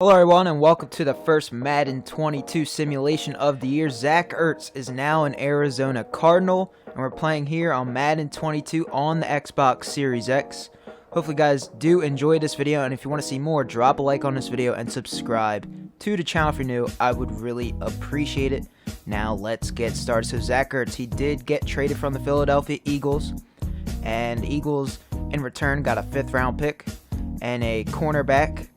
Hello everyone and welcome to the first Madden 22 simulation of the year. Zack Ertz is now an Arizona Cardinal and we're playing here on Madden 22 on the Xbox Series X. Hopefully you guys do enjoy this video, and if you want to see more, drop a like on this video and subscribe to the channel if you're new. I would really appreciate it. Now let's get started. So Zack Ertz, he did get traded from the Philadelphia Eagles, and the Eagles in return got a 5th round pick and a cornerback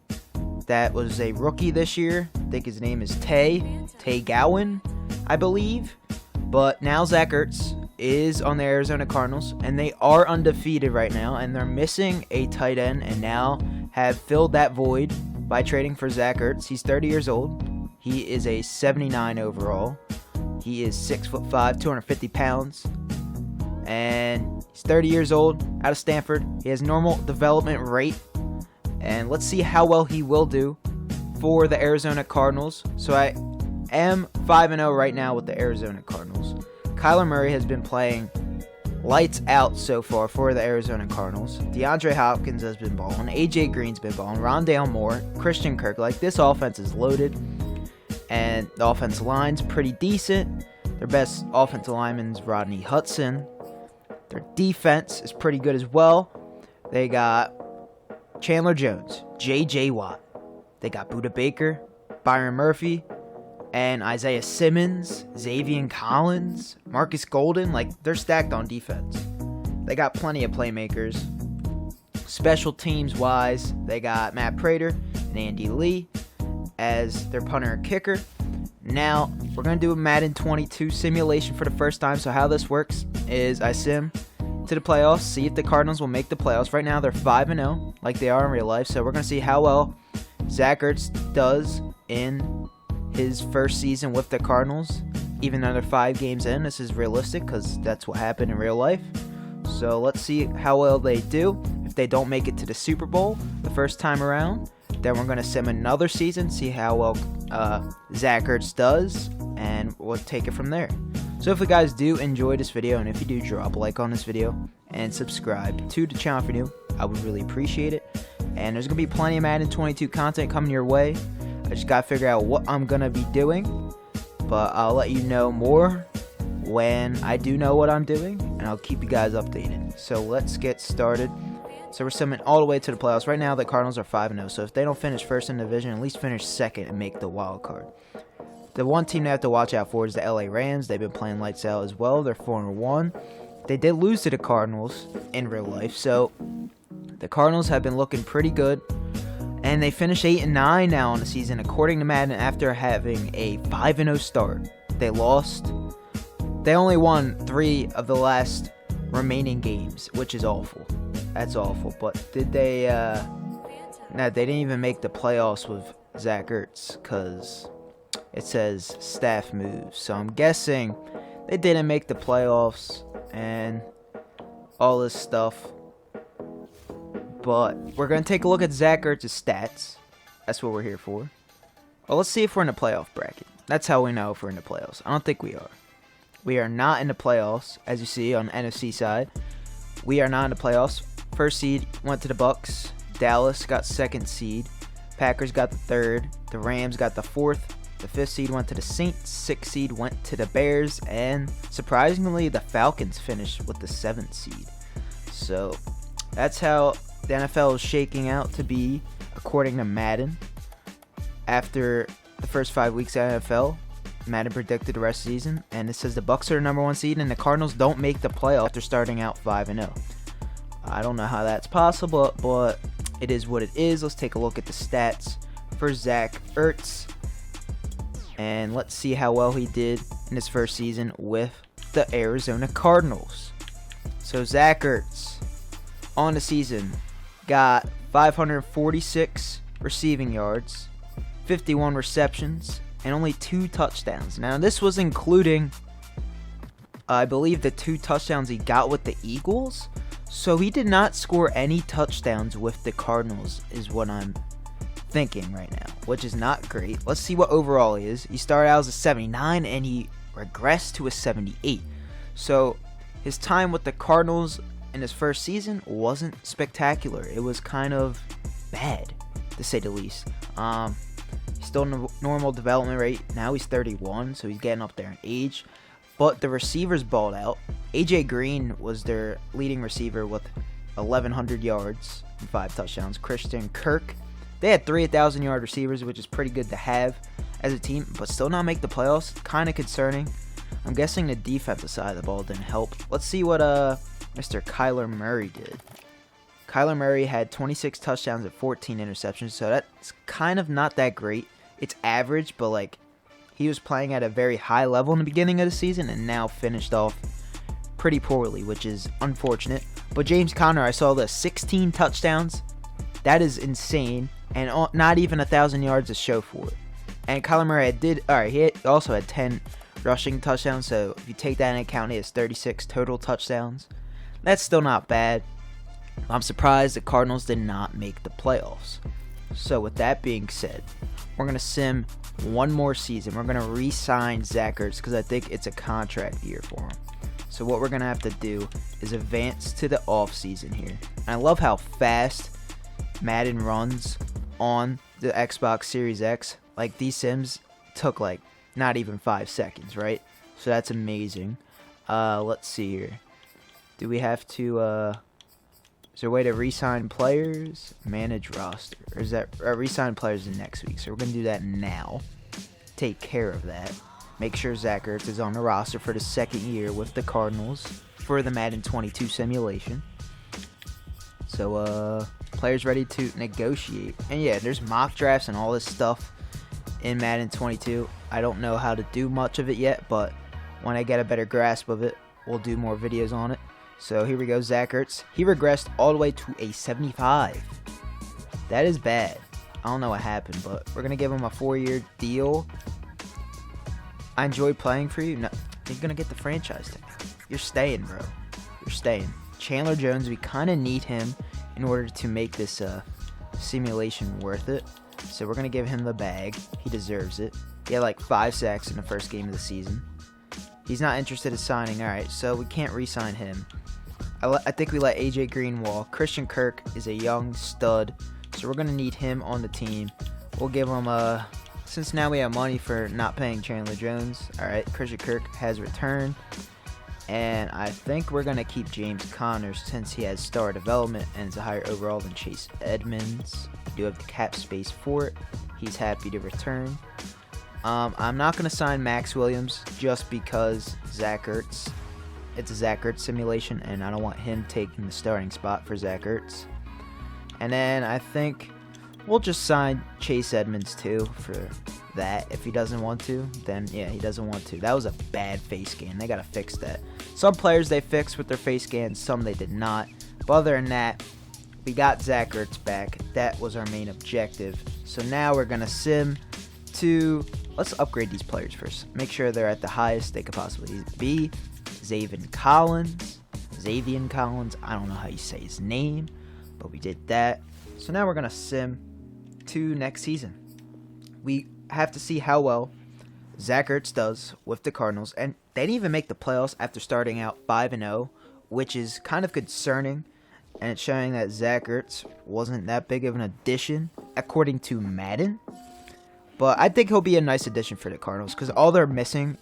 that was a rookie this year. I think his name is Tay Gowan, I believe. But now Zack Ertz is on the Arizona Cardinals, and they are undefeated right now, and they're missing a tight end, and now have filled that void by trading for Zack Ertz. He's 30 years old. He is a 79 overall. He is 6'5", 250 pounds, and he's 30 years old, out of Stanford. He has normal development rate. And let's see how well he will do for the Arizona Cardinals. So I am 5-0 right now with the Arizona Cardinals. Kyler Murray has been playing lights out so far for the Arizona Cardinals. DeAndre Hopkins has been balling. AJ Green's been balling. Rondale Moore, Christian Kirk. Like, this offense is loaded. And the offensive line's pretty decent. Their best offensive lineman's Rodney Hudson. Their defense is pretty good as well. They got Chandler Jones, J.J. Watt. They got Budda Baker, Byron Murphy, and Isaiah Simmons, Xavier Collins, Marcus Golden. Like, they're stacked on defense. They got plenty of playmakers. Special teams wise, they got Matt Prater and Andy Lee as their punter and kicker. Now, we're going to do a Madden 22 simulation for the first time. So how this works is I sim to the playoffs, see if the Cardinals will make the playoffs. Right now they're 5-0 like they are in real life, so we're going to see how well Zack Ertz does in his first season with the Cardinals. Even though they're 5 games in, this is realistic because that's what happened in real life. So let's see how well they do. If they don't make it to the Super Bowl the first time around, then we're going to sim another season, see how well Zack Ertz does, and we'll take it from there. So if you guys do enjoy this video, and if you do, drop a like on this video and subscribe to the channel if you're new, I would really appreciate it. And there's going to be plenty of Madden 22 content coming your way. I just got to figure out what I'm going to be doing, but I'll let you know more when I do know what I'm doing, and I'll keep you guys updated. So let's get started. So we're simming all the way to the playoffs. Right now the Cardinals are 5-0, so if they don't finish first in the division, at least finish second and make the wild card. The one team they have to watch out for is the LA Rams. They've been playing lights out as well. They're 4-1. They did lose to the Cardinals in real life, so the Cardinals have been looking pretty good. And they finished 8-9 now on the season, according to Madden, after having a 5-0 start. They lost. They only won 3 of the last remaining games, which is awful. That's awful. But did they? No, they didn't even make the playoffs with Zack Ertz because it says staff moves. So I'm guessing they didn't make the playoffs and all this stuff. But we're going to take a look at Zack Ertz's stats. That's what we're here for. Well, let's see if we're in the playoff bracket. That's how we know if we're in the playoffs. I don't think we are. We are not in the playoffs, as you see on the NFC side. We are not in the playoffs. First seed went to the Bucks. Dallas got 2nd seed. Packers got the 3rd. The Rams got the 4th. The 5th seed went to the Saints, 6th seed went to the Bears, and surprisingly, the Falcons finished with the 7th seed. So that's how the NFL is shaking out to be, according to Madden. After the first 5 weeks of NFL, Madden predicted the rest of the season, and it says the Bucks are the number 1 seed, and the Cardinals don't make the playoffs after starting out 5-0. I don't know how that's possible, but it is what it is. Let's take a look at the stats for Zack Ertz. And let's see how well he did in his first season with the Arizona Cardinals. So Zack Ertz on the season got 546 receiving yards, 51 receptions, and only 2 touchdowns. Now this was including, I believe, the 2 touchdowns he got with the Eagles. So he did not score any touchdowns with the Cardinals is what I'm thinking right now, which is not great. Let's see what overall he is. He started out as a 79 and he regressed to a 78. So his time with the Cardinals in his first season wasn't spectacular. It was kind of bad, to say the least. He's still normal development rate. Now he's 31, so he's getting up there in age. But the receivers balled out. AJ Green was their leading receiver with 1,100 yards and 5 touchdowns. Christian Kirk, they had 3 1,000-yard receivers, which is pretty good to have as a team, but still not make the playoffs. Kind of concerning. I'm guessing the defensive side of the ball didn't help. Let's see what Mr. Kyler Murray did. Kyler Murray had 26 touchdowns and 14 interceptions, so that's kind of not that great. It's average, but like he was playing at a very high level in the beginning of the season and now finished off pretty poorly, which is unfortunate. But James Conner, I saw the 16 touchdowns. That is insane, and not even 1,000 yards to show for it. And Kyler Murray he also had 10 rushing touchdowns, so if you take that into account, he has 36 total touchdowns. That's still not bad. I'm surprised the Cardinals did not make the playoffs. So with that being said, we're going to sim one more season. We're going to re-sign Zack Ertz because I think it's a contract year for him. So what we're going to have to do is advance to the offseason here. And I love how fast Madden runs on the Xbox Series X. Like, these sims took like not even 5 seconds, right? So that's amazing. Let's see here. Do we have to is there a way to re-sign players? Manage roster. Or is that re-sign players in next week? So we're going to do that now. Take care of that. Make sure Zack Ertz is on the roster for the 2nd year with the Cardinals for the Madden 22 simulation. So, players ready to negotiate. And yeah, there's mock drafts and all this stuff in Madden 22. I don't know how to do much of it yet, but when I get a better grasp of it, we'll do more videos on it. So here we go, Zack Ertz. He regressed all the way to a 75. That is bad. I don't know what happened, but we're going to give him a 4-year deal. I enjoyed playing for you. No, you're going to get the franchise tag. You're staying, bro. You're staying. Chandler Jones, we kind of need him in order to make this simulation worth it. So we're going to give him the bag. He deserves it. He had like 5 sacks in the first game of the season. He's not interested in signing. All right, so we can't re-sign him. I think we let AJ Green walk. Christian Kirk is a young stud, so we're going to need him on the team. We'll give him since now we have money for not paying Chandler Jones. All right, Christian Kirk has returned. And I think we're going to keep James Conner since he has star development and is a higher overall than Chase Edmonds. We do have the cap space for it. He's happy to return. I'm not going to sign Max Williams just because Zack Ertz. It's a Zack Ertz simulation, and I don't want him taking the starting spot for Zack Ertz. And then I think we'll just sign Chase Edmonds too for that. If he doesn't want to, then yeah, he doesn't want to. That was a bad face scan. They got to fix that. Some players they fixed with their face scans, some they did not. But other than that, we got Zack Ertz back. That was our main objective. So now we're going to sim to... Let's upgrade these players first. Make sure they're at the highest they could possibly be. Zavian Collins. I don't know how you say his name, but we did that. So now we're going to sim to next season. We have to see how well Zack Ertz does with the Cardinals. And they didn't even make the playoffs after starting out 5-0, which is kind of concerning. And it's showing that Zack Ertz wasn't that big of an addition, according to Madden. But I think he'll be a nice addition for the Cardinals because all they're missing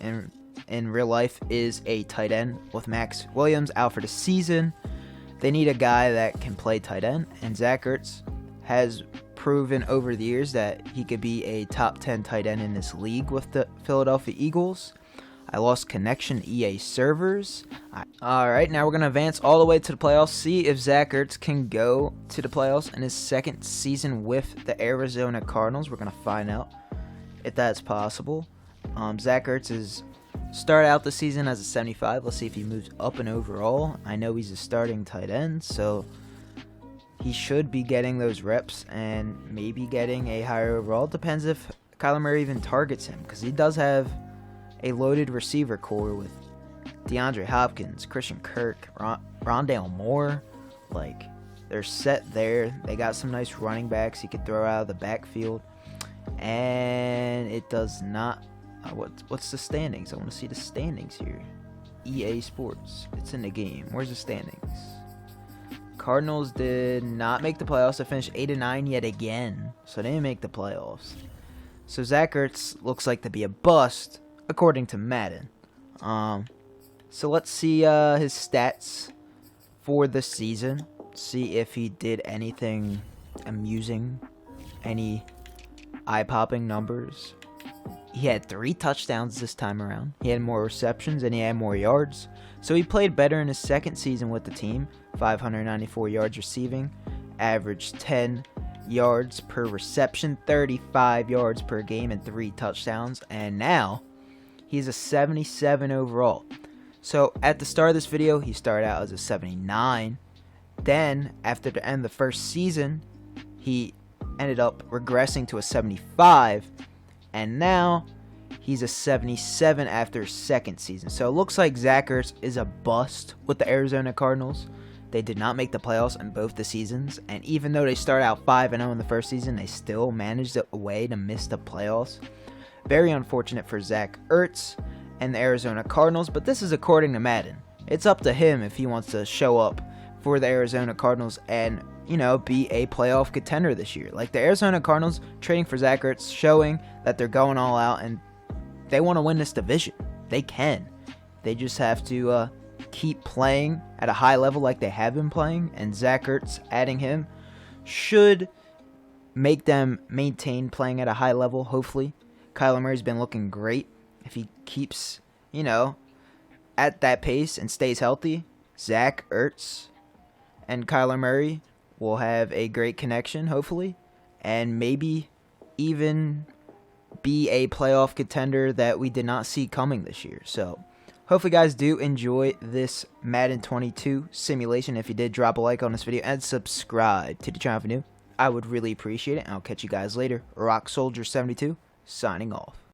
in real life is a tight end with Max Williams out for the season. They need a guy that can play tight end, and Zack Ertz has proven over the years that he could be a top 10 tight end in this league with the Philadelphia Eagles. I lost connection to EA servers. Alright, now we're going to advance all the way to the playoffs, see if Zack Ertz can go to the playoffs in his 2nd season with the Arizona Cardinals. We're going to find out if that's possible. Zack Ertz is started out the season as a 75. Let's see if he moves up and overall. I know he's a starting tight end, so he should be getting those reps and maybe getting a higher overall. Depends if Kyler Murray even targets him, because he does have a loaded receiver core with DeAndre Hopkins, Christian Kirk, Rondale Moore. Like, they're set there. They got some nice running backs he could throw out of the backfield. And it does not... what's the standings? I want to see the standings here. EA Sports. It's in the game. Where's the standings? Cardinals did not make the playoffs. They finished 8-9 yet again. So they didn't make the playoffs. So Zack Ertz looks like to be a bust, according to Madden. So let's see his stats for the season. See if he did anything amusing, any eye-popping numbers. He had 3 touchdowns this time around. He had more receptions and he had more yards. So he played better in his second season with the team. 594 yards receiving, averaged 10 yards per reception, 35 yards per game, and 3 touchdowns. And now he's a 77 overall. So at the start of this video, he started out as a 79. Then after the end of the first season, he ended up regressing to a 75. And now he's a 77 after his second season. So it looks like Zack Ertz is a bust with the Arizona Cardinals. They did not make the playoffs in both the seasons. And even though they started out 5-0 in the first season, they still managed a way to miss the playoffs. Very unfortunate for Zack Ertz and the Arizona Cardinals. But this is according to Madden. It's up to him if he wants to show up for the Arizona Cardinals and, you know, be a playoff contender this year. Like the Arizona Cardinals trading for Zack Ertz, showing that they're going all out and they want to win this division. They can. They just have to keep playing at a high level like they have been playing. And Zack Ertz, adding him, should make them maintain playing at a high level, hopefully. Kyler Murray's been looking great. If he keeps, you know, at that pace and stays healthy, Zack Ertz and Kyler Murray will have a great connection, hopefully, and maybe even be a playoff contender that we did not see coming this year. So hopefully guys do enjoy this Madden 22 simulation. If you did, drop a like on this video and subscribe to the channel if you're new. I would really appreciate it, and I'll catch you guys later. Rock Soldier 72 signing off.